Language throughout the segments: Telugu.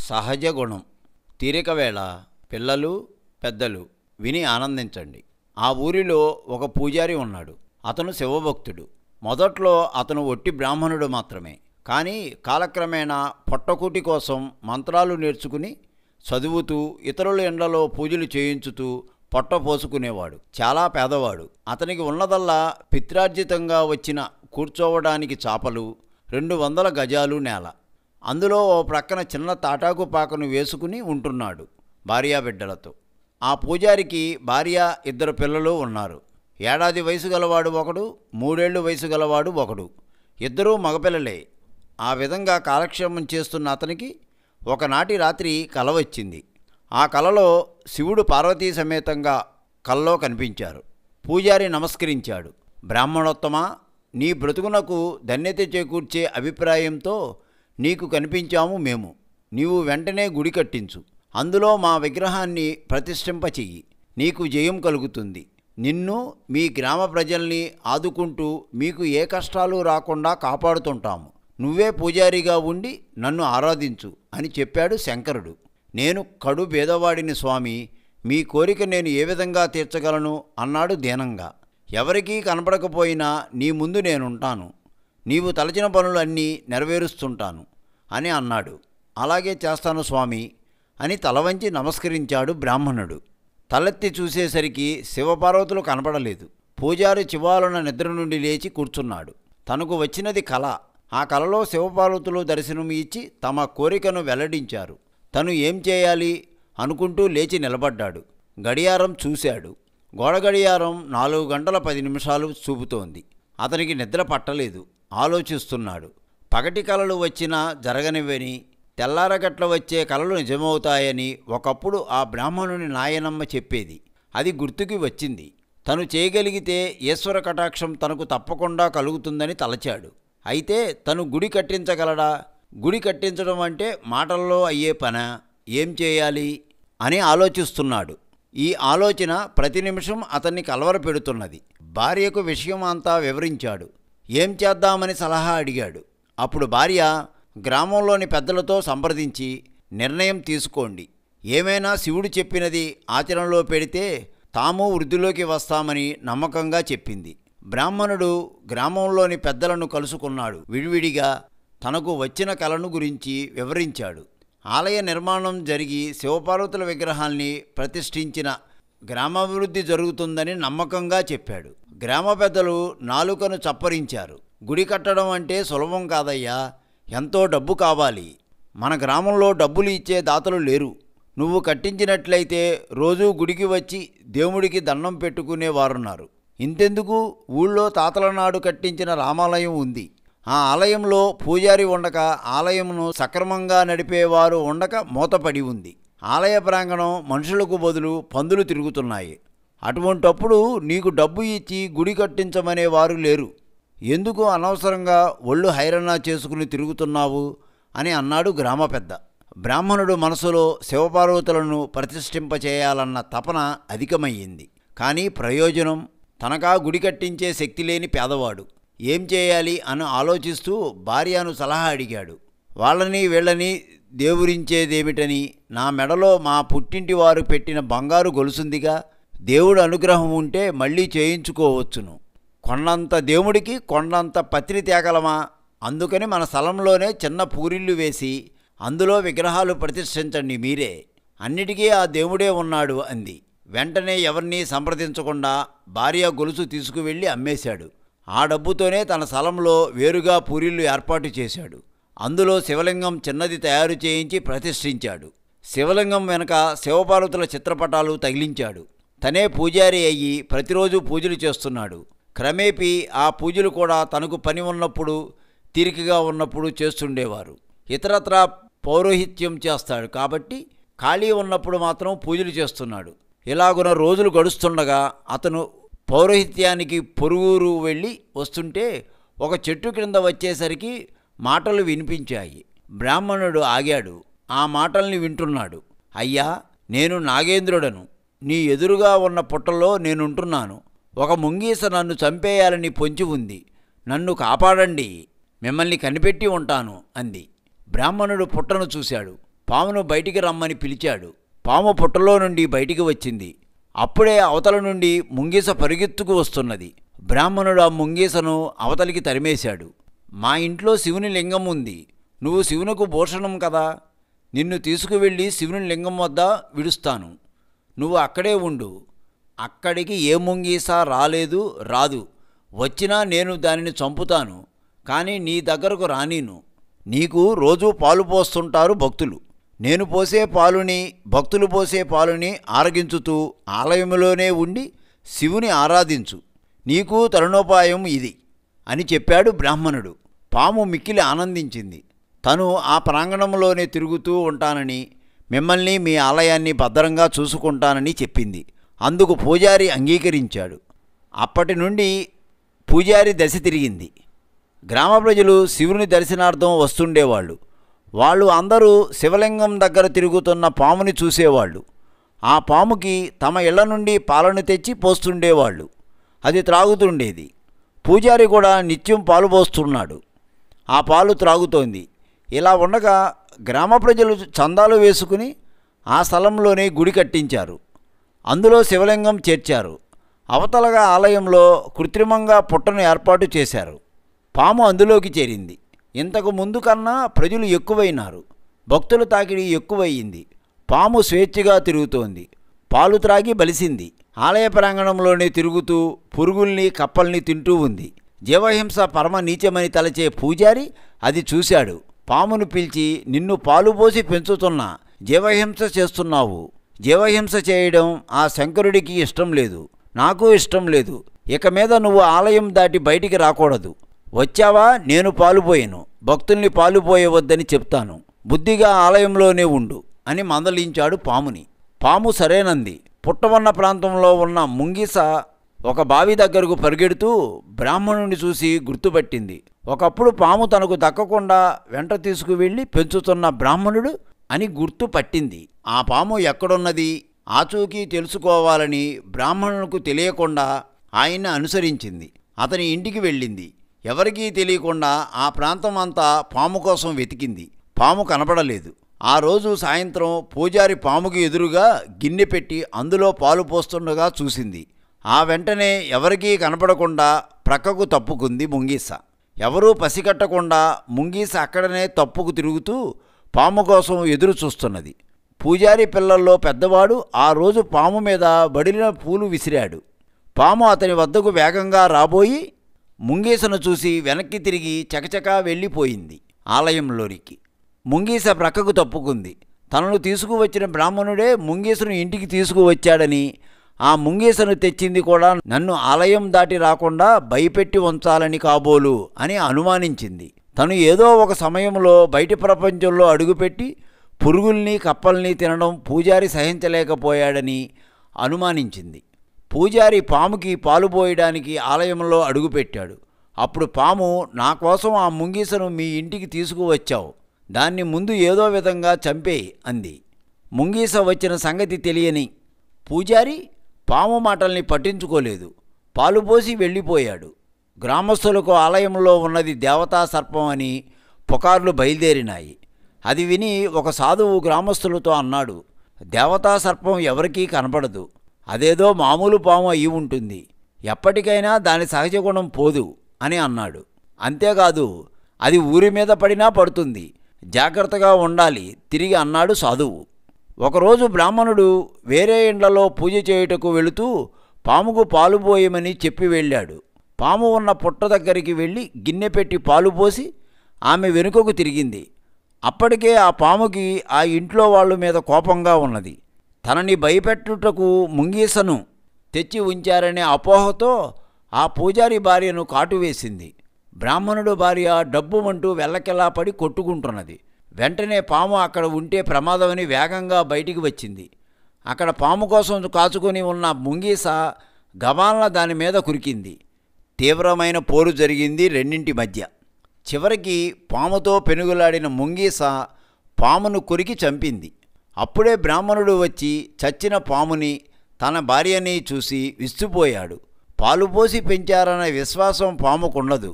సహజ గుణం. తీరిక వేళ పిల్లలు పెద్దలు విని ఆనందించండి. ఆ ఊరిలో ఒక పూజారి ఉన్నాడు. అతను శివభక్తుడు. మొదట్లో అతను ఒట్టి బ్రాహ్మణుడు మాత్రమే. కానీ కాలక్రమేణా పొట్టకూటి కోసం మంత్రాలు నేర్చుకుని చదువుతూ ఇతరుల ఇండ్లలో పూజలు చేయించుతూ పొట్ట పోసుకునేవాడు. చాలా పేదవాడు. అతనికి ఉన్నదల్లా పిత్రార్జితంగా వచ్చిన కూర్చోవడానికి చాపలు, 200 గజాలు నేల. అందులో ఓ ప్రక్కన చిన్న తాటాకు పాకను వేసుకుని ఉంటున్నాడు భార్యాబిడ్డలతో. ఆ పూజారికి భార్య, 2 పిల్లలు ఉన్నారు. ఏడాది వయసు గలవాడు ఒకడు, 3 ఏళ్లు వయసు గలవాడు ఒకడు. ఇద్దరూ మగపిల్లలే. ఆ విధంగా కాలక్షేమం చేస్తున్న అతనికి ఒకనాటి రాత్రి కల వచ్చింది. ఆ కలలో శివుడు పార్వతీ సమేతంగా కల్లో కనిపించారు. పూజారి నమస్కరించాడు. బ్రాహ్మణోత్తమా, నీ బ్రతుకునకు ధన్యత చేకూర్చే అభిప్రాయంతో నీకు కనిపించాము మేము. నీవు వెంటనే గుడి కట్టించు. అందులో మా విగ్రహాన్ని ప్రతిష్ఠింపచెయ్యి. నీకు జయం కలుగుతుంది. నిన్ను, మీ గ్రామ ప్రజల్ని ఆదుకుంటూ మీకు ఏ కష్టాలు రాకుండా కాపాడుతుంటాము. నువ్వే పూజారిగా ఉండి నన్ను ఆరాధించు అని చెప్పాడు శంకరుడు. నేను కడు పేదవాడిని స్వామి, మీ కోరిక నేను ఏ విధంగా తీర్చగలను అన్నాడు దీనంగా. ఎవరికీ కనపడకపోయినా నీ ముందు నేనుంటాను. నీవు తలచిన పనులన్నీ నెరవేరుస్తుంటాను అని అన్నాడు. అలాగే చేస్తాను స్వామి అని తలవంచి నమస్కరించాడు బ్రాహ్మణుడు. తలెత్తి చూసేసరికి శివపార్వతులు కనపడలేదు. పూజారి చివాలున నిద్ర నుండి లేచి కూర్చున్నాడు. తనకు వచ్చినది కల. ఆ కలలో శివపార్వతులు దర్శనం ఇచ్చి తమ కోరికను వెల్లడించారు. తను ఏం చేయాలి అనుకుంటూ లేచి నిలబడ్డాడు. గడియారం చూశాడు. గోడ గడియారం 4 గంటల 10 నిమిషాలు చూపుతోంది. అతనికి నిద్ర పట్టలేదు. ఆలోచిస్తున్నాడు. పగటి కలలు వచ్చినా జరగనివని, తెల్లారగట్ల వచ్చే కలలు నిజమవుతాయని ఒకప్పుడు ఆ బ్రాహ్మణుని నాయనమ్మ చెప్పేది. అది గుర్తుకి వచ్చింది. తను చేయగలిగితే ఈశ్వర కటాక్షం తనకు తప్పకుండా కలుగుతుందని తలచాడు. అయితే తను గుడి కట్టించగలడా? గుడి కట్టించడం అంటే మాటల్లో అయ్యే పనా? ఏం చేయాలి అని ఆలోచిస్తున్నాడు. ఈ ఆలోచన ప్రతి నిమిషం అతన్ని కలవరపెడుతున్నది. భార్యకు విషయం అంతా వివరించాడు. ఏం చేద్దామని సలహా అడిగాడు. అప్పుడు భార్య, గ్రామంలోని పెద్దలతో సంప్రదించి నిర్ణయం తీసుకోండి. ఏమైనా శివుడు చెప్పినది ఆచరణలో పెడితే తాము వృద్ధిలోకి వస్తామని నమ్మకంగా చెప్పింది. బ్రాహ్మణుడు గ్రామంలోని పెద్దలను కలుసుకున్నాడు. విడివిడిగా తనకు వచ్చిన కలను గురించి వివరించాడు. ఆలయ నిర్మాణం జరిగి శివపార్వతుల విగ్రహాల్ని ప్రతిష్ఠించిన గ్రామాభివృద్ధి జరుగుతుందని నమ్మకంగా చెప్పాడు. గ్రామ పెద్దలు నాలుకను చప్పరించారు. గుడి కట్టడం అంటే సులభం కాదయ్యా, ఎంతో డబ్బు కావాలి. మన గ్రామంలో డబ్బులు ఇచ్చే దాతలు లేరు. నువ్వు కట్టించినట్లయితే రోజూ గుడికి వచ్చి దేవుడికి దండం పెట్టుకునేవారున్నారు. ఇంతెందుకు, ఊళ్ళో తాతల నాడు కట్టించిన రామాలయం ఉంది. ఆ ఆలయంలో పూజారి ఉండక, ఆలయంను సక్రమంగా నడిపేవారు ఉండక మూతపడి ఉంది. ఆలయ ప్రాంగణం మనుషులకు బదులు పందులు తిరుగుతున్నాయి. అటువంటప్పుడు నీకు డబ్బు ఇచ్చి గుడి కట్టించమనేవారు లేరు. ఎందుకు అనవసరంగా ఒళ్ళు హైరాణ చేసుకుని తిరుగుతున్నావు అని అన్నాడు గ్రామ పెద్ద. బ్రాహ్మణుడు మనసులో శివపార్వతులను ప్రతిష్ఠింపచేయాలన్న తపన అధికమయ్యింది. కానీ ప్రయోజనం? తనకా గుడి కట్టించే శక్తి లేని పేదవాడు. ఏం చేయాలి అని ఆలోచిస్తూ భార్యను సలహా అడిగాడు. వాళ్ళని వీళ్ళని దేవురించేదేమిటని, నా మెడలో మా పుట్టింటి వారు పెట్టిన బంగారు గొలుసుందిగా, దేవుడు అనుగ్రహం ఉంటే మళ్ళీ చేయించుకోవచ్చును. కొండంత దేవుడికి కొండంత పత్రి తేగలమా? అందుకని మన స్థలంలోనే చిన్న పూరిళ్ళు వేసి అందులో విగ్రహాలు ప్రతిష్ఠించండి మీరే. అన్నిటికీ ఆ దేవుడే ఉన్నాడు అంది. వెంటనే ఎవరినీ సంప్రదించకుండా భార్య గొలుసు తీసుకువెళ్ళి అమ్మేశాడు. ఆ డబ్బుతోనే తన స్థలంలో వేరుగా పూరిళ్ళు ఏర్పాటు చేశాడు. అందులో శివలింగం చిన్నది తయారు చేయించి ప్రతిష్ఠించాడు. శివలింగం వెనక శివపార్వతుల చిత్రపటాలు తగిలించాడు. తనే పూజారి అయ్యి ప్రతిరోజు పూజలు చేస్తున్నాడు. క్రమేపీ ఆ పూజలు కూడా తనకు పని ఉన్నప్పుడు, తీరికగా ఉన్నప్పుడు చేస్తుండేవారు. ఇతరత్రా పౌరోహిత్యం చేస్తాడు కాబట్టి ఖాళీ ఉన్నప్పుడు మాత్రం పూజలు చేస్తున్నాడు. ఇలాగున రోజులు గడుస్తుండగా అతను పౌరోహిత్యానికి పొరుగురు వెళ్ళి వస్తుంటే ఒక చెట్టు క్రింద వచ్చేసరికి మాటలు వినిపించాయి. బ్రాహ్మణుడు ఆగాడు. ఆ మాటల్ని వింటున్నాడు. అయ్యా, నేను నాగేంద్రుడను. నీ ఎదురుగా ఉన్న పుట్టలో నేనుంటున్నాను. ఒక ముంగీస నన్ను చంపేయాలని పొంచి ఉంది. నన్ను కాపాడండి. మిమ్మల్ని కనిపెట్టి ఉంటాను అంది. బ్రాహ్మణుడు పుట్టను చూశాడు. పామును బయటికి రమ్మని పిలిచాడు. పాము పుట్టలో నుండి బయటికి వచ్చింది. అప్పుడే అవతల నుండి ముంగీస పరిగెత్తుకు వస్తున్నది. బ్రాహ్మణుడు ఆ ముంగీసను అవతలికి తరిమేశాడు. మా ఇంట్లో శివుని లింగం ఉంది, నువ్వు శివునకు భూషణం కదా, నిన్ను తీసుకువెళ్ళి శివుని లింగం వద్ద విడుస్తాను, నువ్వు అక్కడే ఉండు. అక్కడికి ఏ ముంగీస రాదు, వచ్చినా నేను దానిని చంపుతాను, కానీ నీ దగ్గరకు రానీను. నీకు రోజూ పాలు పోస్తుంటారు భక్తులు, నేను పోసే పాలుని భక్తులు పోసే పాలుని ఆరగించుతూ ఆలయంలోనే ఉండి శివుని ఆరాధించు, నీకు తరుణోపాయం ఇది అని చెప్పాడు బ్రాహ్మణుడు. పాము మిక్కిలి ఆనందించింది. తను ఆ ప్రాంగణంలోనే తిరుగుతూ ఉంటానని, మిమ్మల్ని మీ ఆలయాన్ని భద్రంగా చూసుకుంటానని చెప్పింది. అందుకు పూజారి అంగీకరించాడు. అప్పటి నుండి పూజారి దశ తిరిగింది. గ్రామ ప్రజలు శివుని దర్శనార్థం వస్తుండేవాళ్ళు. వాళ్ళు అందరూ శివలింగం దగ్గర తిరుగుతున్న పాముని చూసేవాళ్ళు. ఆ పాముకి తమ ఇళ్ల నుండి పాలను తెచ్చి పోస్తుండేవాళ్ళు. అది త్రాగుతుండేది. పూజారి కూడా నిత్యం పాలు పోస్తున్నాడు. ఆ పాలు త్రాగుతోంది. ఇలా ఉండగా గ్రామ ప్రజలు చందాలు వేసుకుని ఆ స్థలంలోనే గుడి కట్టించారు. అందులో శివలింగం చేర్చారు. అవతలగా ఆలయంలో కృత్రిమంగా పుట్టను ఏర్పాటు చేశారు. పాము అందులోకి చేరింది. ఇంతకు ముందు కన్నా ప్రజలు ఎక్కువైనారు. భక్తుల తాకిడి ఎక్కువయ్యింది. పాము స్వేచ్ఛగా తిరుగుతోంది. పాలు త్రాగి బలిసింది. ఆలయ ప్రాంగణంలోనే తిరుగుతూ పురుగుల్ని కప్పల్ని తింటూ ఉంది. జీవహింస పరమ నీచమని తలచే పూజారి అది చూశాడు. పామును పిలిచి, నిన్ను పాలు పోసి పెంచుతున్నా, జీవహింస చేస్తున్నావు. జీవహింస చేయడం ఆ శంకరుడికి ఇష్టం లేదు, నాకు ఇష్టం లేదు. ఇక మీద నువ్వు ఆలయం దాటి బయటికి రాకూడదు. వచ్చావా నేను పాలుపోయాను, భక్తుల్ని పాలుపోయవద్దని చెప్తాను, బుద్ధిగా ఆలయంలోనే ఉండు అని మందలించాడు పాముని. పాము సరేనంది. పుట్టవన్న ప్రాంతంలో ఉన్న ముంగిస ఒక బావి దగ్గరకు పరిగెడుతూ బ్రాహ్మణుని చూసి గుర్తుపట్టింది. ఒకప్పుడు పాము తనకు దక్కకుండా వెంట తీసుకువెళ్ళి పెంచుతున్న బ్రాహ్మణుడు అని గుర్తుపట్టింది. ఆ పాము ఎక్కడున్నది ఆచూకీ తెలుసుకోవాలని బ్రాహ్మణులకు తెలియకుండా ఆయన్ని అనుసరించింది. అతని ఇంటికి వెళ్ళింది. ఎవరికీ తెలియకుండా ఆ ప్రాంతం అంతా పాము కోసం వెతికింది. పాము కనపడలేదు. ఆ రోజు సాయంత్రం పూజారి పాముకి ఎదురుగా గిన్నె పెట్టి అందులో పాలు పోస్తుండగా చూసింది. ఆ వెంటనే ఎవరికీ కనపడకుండా ప్రక్కకు తప్పుకుంది ముంగీస. ఎవరూ పసిగట్టకుండా ముంగీస అక్కడనే తప్పుకు తిరుగుతూ పాము కోసం ఎదురు చూస్తున్నది. పూజారి పిల్లల్లో పెద్దవాడు ఆ రోజు పాము మీద బడిలిన పూలు విసిరాడు. పాము అతని వద్దకు వేగంగా రాబోయి ముంగీసను చూసి వెనక్కి తిరిగి చకచకా వెళ్ళిపోయింది ఆలయంలోనికి. ముంగీస ప్రక్కకు తప్పుకుంది. తనను తీసుకువచ్చిన బ్రాహ్మణుడే ముంగీసను ఇంటికి తీసుకువచ్చాడని, ఆ ముంగీసను తెచ్చింది కూడా నన్ను ఆలయం దాటి రాకుండా భయపెట్టి ఉంచాలని కాబోలు అని అనుమానించింది. తను ఏదో ఒక సమయంలో బయటి ప్రపంచంలో అడుగుపెట్టి పురుగుల్ని కప్పల్ని తినడం పూజారి సహించలేకపోయాడని అనుమానించింది. పూజారి పాముకి పాలు పోయడానికి ఆలయంలో అడుగుపెట్టాడు. అప్పుడు పాము, నా కోసం ఆ ముంగీసను మీ ఇంటికి తీసుకువచ్చావు, దాన్ని ముందు ఏదో విధంగా చంపేయి అంది. ముంగీస వచ్చిన సంగతి తెలియని పూజారి పాము మాటల్ని పట్టించుకోలేదు. పాలు పోసి వెళ్ళిపోయాడు. గ్రామస్తులకు ఆలయంలో ఉన్నది దేవతా సర్పం అని పుకార్లు బయలుదేరినాయి. అది విని ఒక సాధువు గ్రామస్తులతో అన్నాడు, దేవతా సర్పం ఎవరికీ కనపడదు, అదేదో మామూలు పాము అయి ఉంటుంది, ఎప్పటికైనా దాని సహజ గుణం పోదు అని అన్నాడు. అంతేకాదు, అది ఊరి మీద పడినా పడుతుంది, జాగ్రత్తగా ఉండాలి తిరిగి అన్నాడు సాధువు. ఒకరోజు బ్రాహ్మణుడు వేరే ఇండ్లలో పూజ చేయుటకు వెళుతూ పాముకు పాలు పోయమని చెప్పి వెళ్ళాడు. పాము ఉన్న పుట్ట దగ్గరికి వెళ్ళి గిన్నె పెట్టి పాలు పోసి ఆమె వెనుకకు తిరిగింది. అప్పటికే ఆ పాముకి ఆ ఇంట్లో వాళ్ళ మీద కోపంగా ఉన్నది. తనని భయపెట్టుటకు ముంగీసను తెచ్చి ఉంచారనే అపోహతో ఆ పూజారి భార్యను కాటువేసింది. బ్రాహ్మణుడు భార్య డబ్బుమంటూ వెల్లకెల్లా పడి కొట్టుకుంటున్నది. వెంటనే పాము అక్కడ ఉంటే ప్రమాదమని వేగంగా బయటికి వచ్చింది. అక్కడ పాము కోసం కాచుకొని ఉన్న ముంగీస గబాలన దాని మీద కురికింది. తీవ్రమైన పోరు జరిగింది రెండింటి మధ్య. చివరికి పాముతో పెనుగులాడిన ముంగీస పామును కొరికి చంపింది. అప్పుడే బ్రాహ్మణుడు వచ్చి చచ్చిన పాముని తన భార్యని చూసి విస్తుపోయాడు. పాలు పోసి పెంచారన్న విశ్వాసం పాముకుండదు,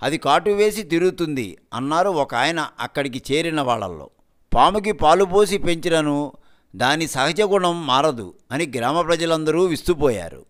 అది కాటు వేసి తిరుగుతుంది అన్నారు ఒక ఆయన అక్కడికి చేరిన వాళ్ళల్లో. పాముకి పాలు పోసి పెంచినను దాని సహజ గుణం మారదు అని గ్రామ ప్రజలందరూ విస్తుపోయారు.